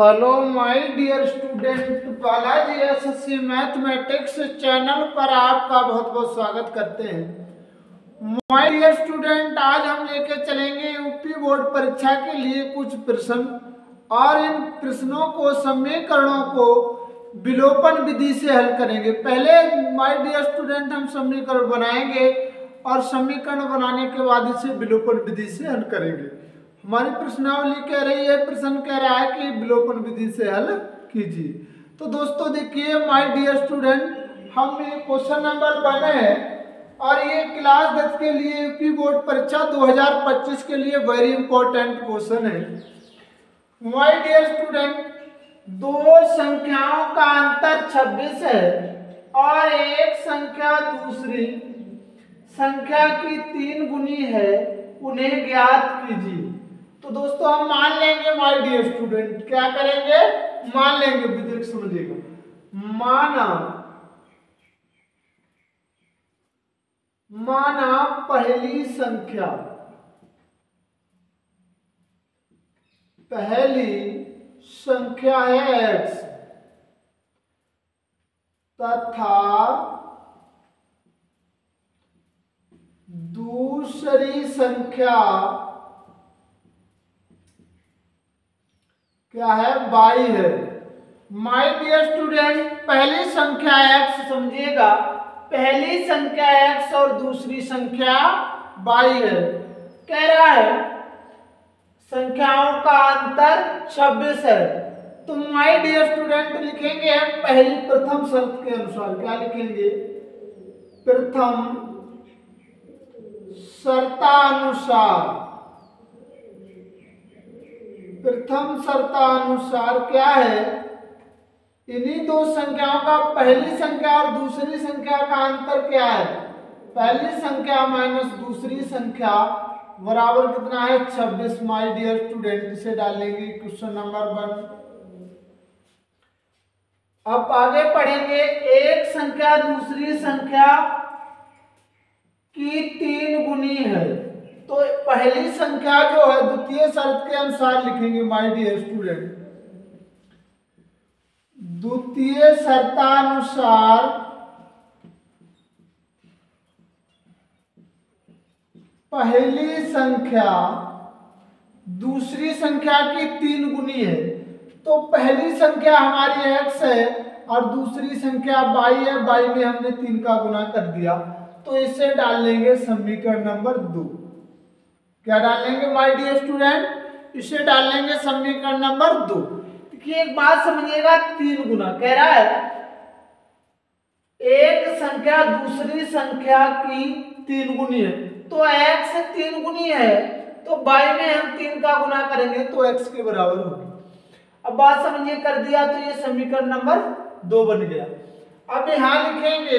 Hello my dear student, Balaji SSC mathematics channel पर आपका बहुत बहुत स्वागत करते हैं। माय डियर स्टूडेंट, आज हम लेके चलेंगे यूपी बोर्ड परीक्षा के लिए कुछ प्रश्न और इन प्रश्नों को समीकरणों को विलोपन विधि से हल करेंगे। पहले माय डियर स्टूडेंट हम समीकरण बनाएंगे और समीकरण बनाने के बाद इसे विलोपन विधि से हल करेंगे। हमारी प्रश्नावली कह रही है, प्रश्न कह रहा है कि विलोपन विधि से हल कीजिए। तो दोस्तों देखिए माय डियर स्टूडेंट, हम ये क्वेश्चन नंबर 1 है और ये क्लास 10 के लिए यूपी बोर्ड परीक्षा 2025 के लिए वेरी इंपॉर्टेंट क्वेश्चन है। माय डियर स्टूडेंट, दो संख्याओं का अंतर 26 है और एक संख्या दूसरी संख्या की 3 गुनी है, उन्हें ज्ञात कीजिए। तो दोस्तों हम मान लेंगे माय डियर स्टूडेंट, क्या करेंगे, मान लेंगे, विधि समझिएगा। माना पहली संख्या है x तथा दूसरी संख्या क्या है, y है। माय डियर स्टूडेंट, पहली संख्या x समझिएगा, पहली संख्या x और दूसरी संख्या y है। कह रहा है संख्याओं का अंतर 26 है। तो माय डियर स्टूडेंट लिखेंगे हम पहली प्रथम शर्त के अनुसार, क्या लिखेंगे, प्रथम शर्तानुसार क्या है, इन्हीं दो संख्याओं का पहली संख्या और दूसरी संख्या का अंतर क्या है, पहली संख्या माइनस दूसरी संख्या बराबर कितना है, 26। माय डियर स्टूडेंट, इसे डालेंगे क्वेश्चन नंबर 1। अब आगे पढ़ेंगे, एक संख्या दूसरी संख्या की 3 गुनी है। तो पहली संख्या जो है द्वितीय शर्त के अनुसार लिखेंगे माय डियर स्टूडेंट, द्वितीय शर्तानुसार पहली संख्या दूसरी संख्या की 3 गुनी है। तो पहली संख्या हमारी x है और दूसरी संख्या y है, y में हमने 3 का गुना कर दिया, तो इसे डाल लेंगे समीकरण नंबर 2। क्या डालेंगे माय डियर स्टूडेंट, इसे डाल लेंगे समीकरण नंबर 2। देखिए एक बात समझिएगा, 3 गुना कह रहा है, एक संख्या दूसरी संख्या की 3 गुनी है। तो x 3 गुनी है तो y में हम 3 का गुना करेंगे तो x के बराबर होगी। अब बात समझिए, कर दिया तो ये समीकरण नंबर 2 बन गया। अब यहां लिखेंगे,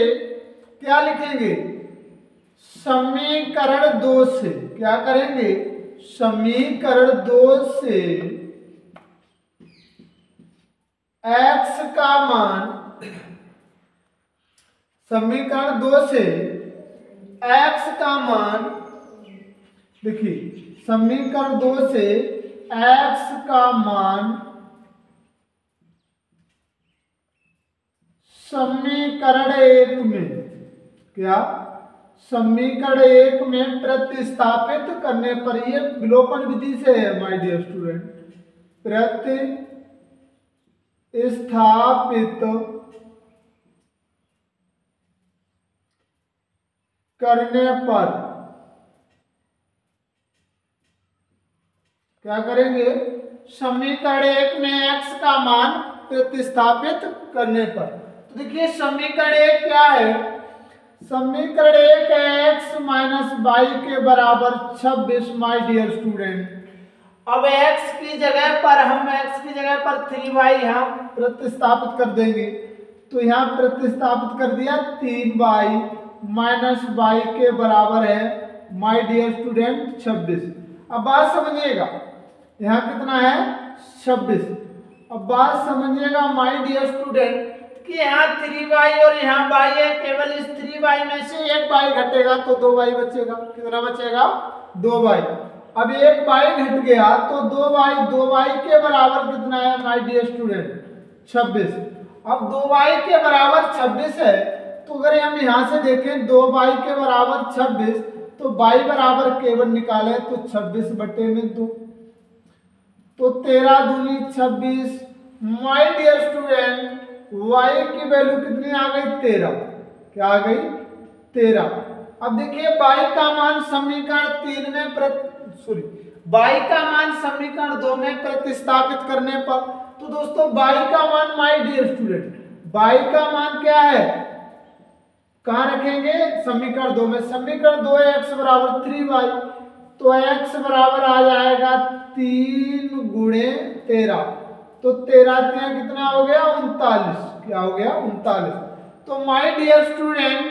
क्या लिखेंगे, समीकरण 2 से, क्या करेंगे, समीकरण 2 से x का मान, समीकरण 2 से x का मान, देखिए समीकरण 2 से x का मान समीकरण 1 में, क्या, समीकरण 1 में प्रतिस्थापित करने पर, ये विलोपन विधि से है माय डियर स्टूडेंट, प्रतिस्थापित करने पर क्या करेंगे, समीकरण 1 में x का मान प्रतिस्थापित करने पर। तो देखिए समीकरण 1 क्या है, समीकरण 1 है x माइनस y के बराबर 26 माय डियर स्टूडेंट। अब x की जगह पर 3y यहाँ प्रतिस्थापित कर देंगे, तो यहाँ प्रतिस्थापित कर दिया, 3y माइनस y के बराबर है माय डियर स्टूडेंट 26। अब बात समझिएगा, यहाँ कितना है, 26। अब बात समझिएगा माय डियर स्टूडेंट कि यहाँ 3y और यहाँ y है, केवल इस 3y में से एक y घटेगा तो 2y बचेगा। कितना बचेगा, 2y। अब एक y घट गया तो 2y के बराबर कितना है माय डियर स्टूडेंट? 26। अब 2y के बराबर 26 है तो अगर हम यहां से देखें 2y के बराबर 26 तो y बराबर केवल निकाले तो 26/2 तो 13 दूनी 26। माय डियर स्टूडेंट y की वैल्यू कितनी आ गई? 13। क्या आ गई? 13। अब देखिए y का मान समीकरण 3 में y का मान समीकरण 2 में प्रतिस्थापित करने पर तो दोस्तों y का मान माय डियर स्टूडेंट y का मान क्या है? कहां रखेंगे? समीकरण 2 में। समीकरण 2 है x बराबर 3y तो x बराबर आ जाएगा 3 गुणे 13 तो 13 कितना हो गया? 39। क्या हो गया? 39। तो माय डियर स्टूडेंट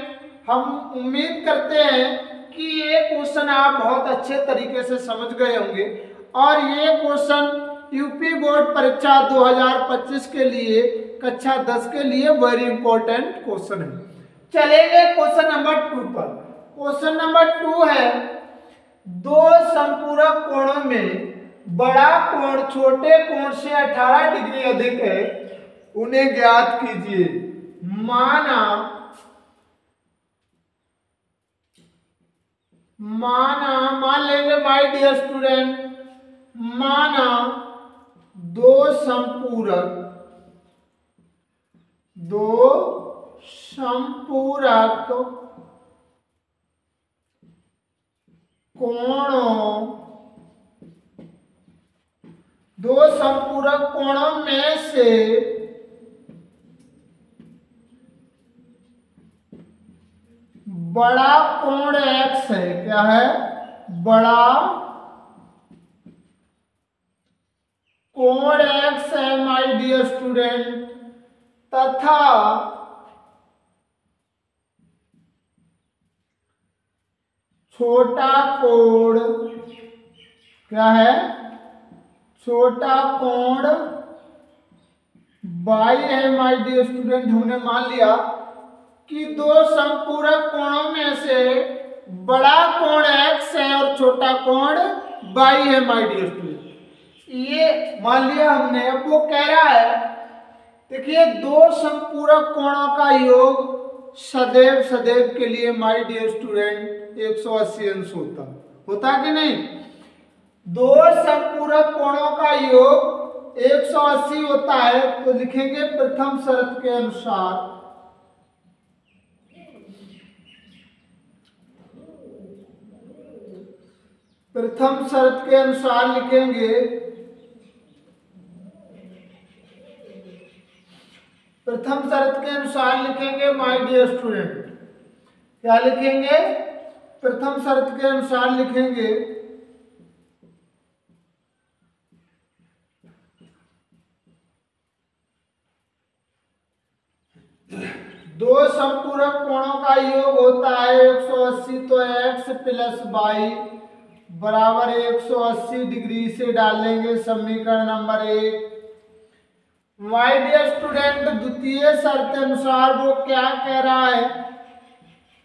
हम उम्मीद करते हैं कि ये क्वेश्चन आप बहुत अच्छे तरीके से समझ गए होंगे और ये क्वेश्चन यूपी बोर्ड परीक्षा 2025 के लिए कक्षा 10 के लिए वेरी इंपॉर्टेंट क्वेश्चन है। चलेंगे क्वेश्चन नंबर 2 पर। क्वेश्चन नंबर 2 है दो संपूरक कोणों में बड़ा कोण छोटे कोण से 18 डिग्री अधिक है, उन्हें ज्ञात कीजिए। मान लेंगे माय डियर स्टूडेंट, माना दो संपूरक कोणों में से बड़ा कोण x है। क्या है? बड़ा कोण x है माय डियर स्टूडेंट तथा छोटा कोण क्या है? छोटा कोण y है माय डियर स्टूडेंट। हमने मान लिया कि दो संपूरक कोणों में से बड़ा कोण x है और छोटा कोण y है माय डियर स्टूडेंट। ये मान लिया हमने। अब वो कह रहा है देखिए दो संपूरक कोणों का योग सदैव के लिए माय डियर स्टूडेंट 180 अंश होता कि नहीं? दो संपूरक कोणों का योग 180 होता है तो लिखेंगे प्रथम शर्त के अनुसार लिखेंगे माय डियर स्टूडेंट। क्या लिखेंगे? प्रथम शर्त के अनुसार लिखेंगे दो संपूरक कोणों का योग होता है 180 तो x प्लस y बराबर 180 डिग्री से डालेंगे समीकरण नंबर 1। माय डियर स्टूडेंट द्वितीय शर्त अनुसार वो क्या कह रहा है?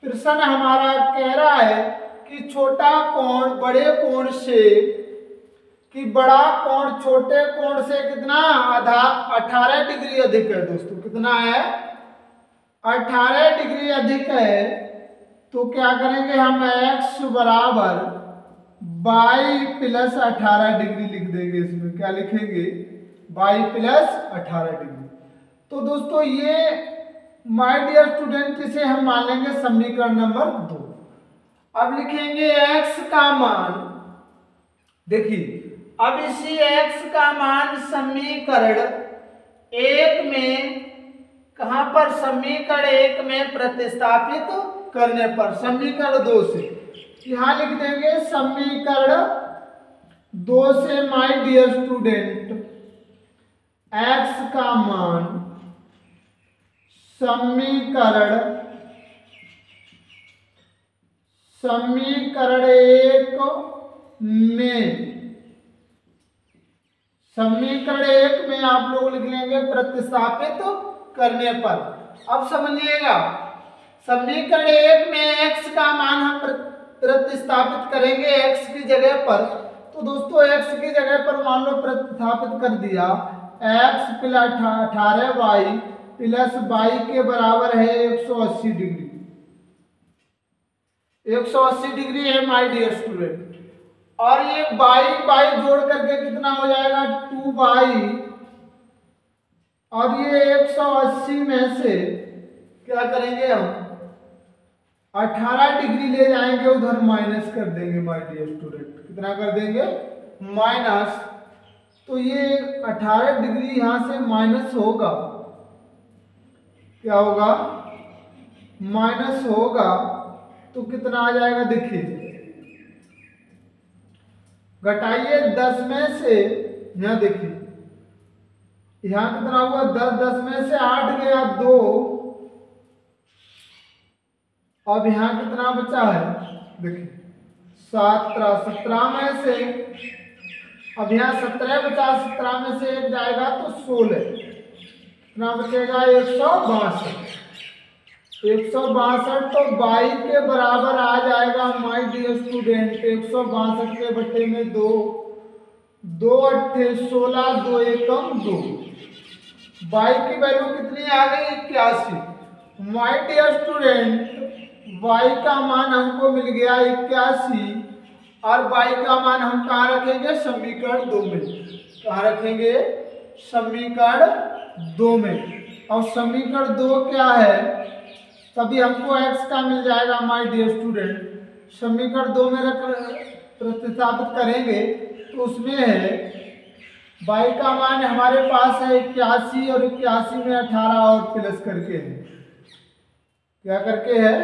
प्रश्न हमारा कह रहा है कि छोटा कोण बड़े कोण से बड़ा कोण छोटे कोण से कितना 18 डिग्री अधिक है। दोस्तों कितना है? 18 डिग्री अधिक है तो क्या करेंगे हम? x बराबर y प्लस 18 डिग्री लिख देंगे। इसमें क्या लिखेंगे? y plus 18 degree. तो दोस्तों ये माय डियर स्टूडेंट इसे हम मान लेंगे समीकरण नंबर 2। अब लिखेंगे x का मान। देखिए अब इसी x का मान समीकरण 1 में कहां पर? समीकरण 1 में प्रतिस्थापित करने पर समीकरण 2 से यहां लिख देंगे समीकरण 2 से माय डियर स्टूडेंट x का मान समीकरण 1 में आप लोग लिख लेंगे प्रतिस्थापित करने पर। अब समझिएगा समीकरण 1 में x का मान हम प्रतिस्थापित करेंगे x की जगह पर, तो दोस्तों x की जगह पर मान लो प्रतिस्थापित कर दिया, x plus 18y plus y के बराबर है 180 डिग्री। 180 डिग्री है माय डियर स्टूडेंट। और ये y जोड़ करके कितना हो जाएगा 2y, और ये 180 में से क्या करेंगे हम 18 डिग्री ले जाएंगे उधर, माइनस कर देंगे माय डियर स्टूडेंट। कितना कर देंगे माइनस, तो ये 18 डिग्री यहां से माइनस होगा, क्या होगा माइनस होगा, तो कितना आ जाएगा देखिए, घटाइए 10 में से, यहां देखिए यहां कितना हुआ 10, 10 में से 8 गया 2, अब यहां कितना बचा है देखिए 17, 17 में से, अब यहां 17 बचा, 17 में से 1 जाएगा तो 16, कितना बचेगा 162। 162 तो y के बराबर आ जाएगा माय डियर स्टूडेंट, 162 के बट्टे में 2, 2 अट्ठे 16, 2 एकम 2, y की वैल्यू कितनी आ गई 81। माय डियर स्टूडेंट y का मान हमको मिल गया 81, और y का मान हम कहाँ रखेंगे समीकरण 2 में, कहाँ रखेंगे समीकरण 2 में। और समीकरण 2 क्या है, तभी हमको x का मिल जाएगा माय डियर स्टूडेंट। समीकरण 2 में रख प्रतिस्थापित करेंगे तो उसमें है y का मान हमारे पास है 81, और 81 में 18 और प्लस करके है, क्या करके है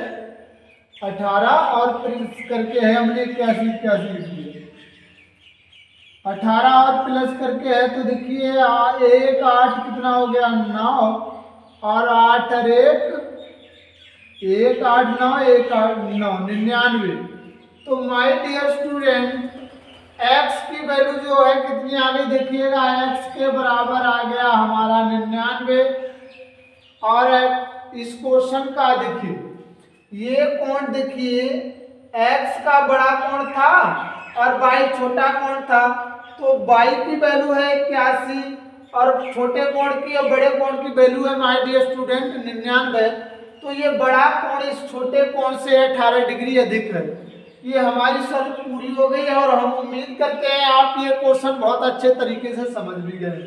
18 और प्लस करके है, हमने 81 लिख दिया, 18 और प्लस करके है, तो देखिए 1 8 कितना हो गया 9, और 8 और 1 8 9, 1 8 9 99। तो माय डियर स्टूडेंट x की वैल्यू जो है कितनी आ गई देखिएगा, x के बराबर आ गया हमारा 99। और इस क्वेश्चन का देखिए, ये कोण देखिए x का बड़ा कोण था और y छोटा कोण था, तो y की वैल्यू है 81, और छोटे कोण की और बड़े कोण की वैल्यू है माय डियर स्टूडेंट 99। तो ये बड़ा कोण इस छोटे कोण से 18 डिग्री अधिक है। ये हमारी शर्त पूरी हो गई है, और हम उम्मीद करते हैं आप ये क्वेश्चन बहुत अच्छे तरीके से समझ भी गए।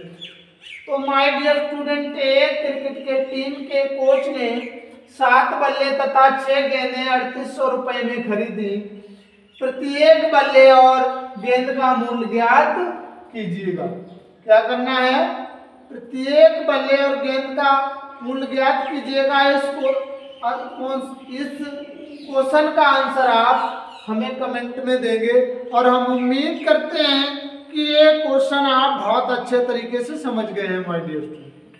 तो माय डियर स्टूडेंट, एक क्रिकेट के टीम के कोच ने 7 बल्ले तथा 6 गेंदें 3800 रुपए में खरीदी। प्रत्येक बल्ले और गेंद का मूल्य ज्ञात कीजिएगा। क्या करना है, प्रत्येक बल्ले और गेंद का मूल्य ज्ञात कीजिएगा। इस क्वेश्चन का आंसर आप हमें कमेंट में देंगे, और हम उम्मीद करते हैं कि ये क्वेश्चन आप बहुत अच्छे तरीके से समझ गए हैं माय डियर स्टूडेंट।